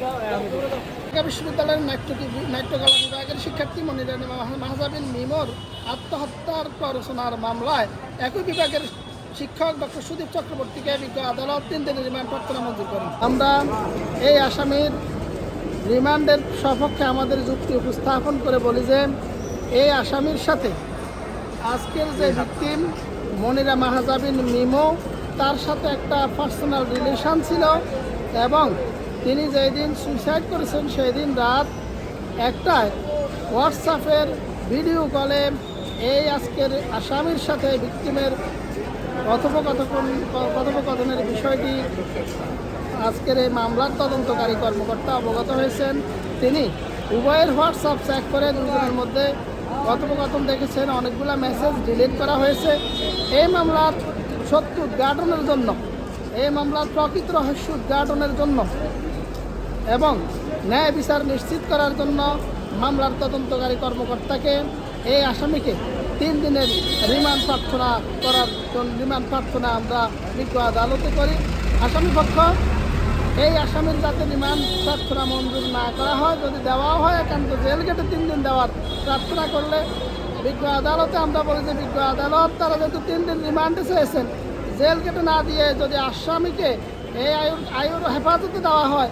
ঢাকা বিশ্ববিদ্যালয়ের নাট্যকলা বিভাগের শিক্ষার্থী মনিরা মাহজাবিন মিমর আত্মহত্যার প্ররোচনার মামলায় একই বিভাগের শিক্ষক ডক্টর সুদীপ চক্রবর্তীকে বিজ্ঞ আদালত 3 দিনের রিমান্ড প্রার্থনা মঞ্জুর করেন। আমরা এই আসামির রিমান্ডের সপক্ষে আমাদের যুক্তি উপস্থাপন করে বলি যে এই আসামির সাথে আজকের যে ভিকটিম মনিরা মাহজাবিন মিমো তার সাথে একটা পার্সোনাল রিলেশন ছিল এবং তিনি যেদিন সুইসাইড করেছেন সেই দিন রাত 1টায় হোয়াটসঅ্যাপের ভিডিও কলে এই আজকের আসামির সাথে ভিকটিমের কথোপকথনের বিষয়টি আজকের এই মামলার তদন্তকারী কর্মকর্তা অবগত হয়েছেন। তিনি উভয়ের হোয়াটসঅ্যাপ চেক করে দুজনের মধ্যে কথোপকথন দেখেছেন, অনেকগুলো মেসেজ ডিলিট করা হয়েছে। এই মামলার সত্য উদ্ঘাটনের জন্য, এই মামলার প্রকৃত রহস্য উদ্ঘাটনের জন্য এবং ন্যায় বিচার নিশ্চিত করার জন্য মামলার তদন্তকারী কর্মকর্তাকে এই আসামিকে 3 দিনের রিমান্ড প্রার্থনা আমরা বিজ্ঞ আদালতে করি। আসামি পক্ষ এই আসামির যাতে রিমান্ড প্রার্থনা মঞ্জুর না করা হয়, যদি দেওয়াও হয় একান্ত জেল গেটে 3 দিন দেওয়ার প্রার্থনা করলে বিজ্ঞ আদালতে আমরা বলি যে বিজ্ঞ আদালত তারা যেহেতু 3 দিন রিমান্ডে চেয়েছেন, জেল গেটে না দিয়ে যদি আসামিকে এই আয়ুর হেফাজতে দেওয়া হয়,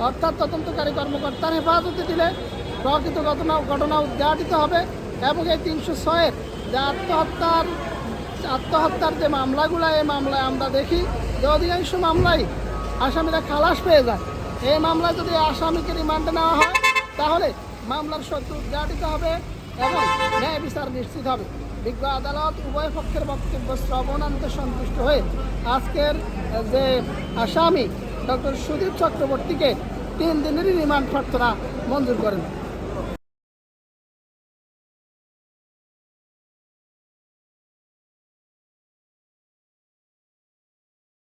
অর্থাৎ তদন্তকারী কর্মকর্তার হেফাজতে দিলে প্রকৃত ঘটনা উদ্ঘাটিত হবে এবং এই 306-এর যে আত্মহত্যার যে মামলাগুলো, এই মামলায় আমরা দেখি যে অধিকাংশ মামলাই আসামিরা খালাস পেয়ে যায়। এই মামলায় যদি আসামিকে রিমান্ডে নেওয়া হয় তাহলে মামলার সত্য উদ্ঘাটিত হবে এবং ন্যায় বিচার নিশ্চিত হবে। বিজ্ঞ আদালত উভয় পক্ষের বক্তব্য শ্রবণান্তে সন্তুষ্ট হয়ে আজকের যে আসামি ডক্টর সুদীপ চক্রবর্তীকে 3 দিনেরই রিমান্ড প্রার্থনা মঞ্জুর করেন।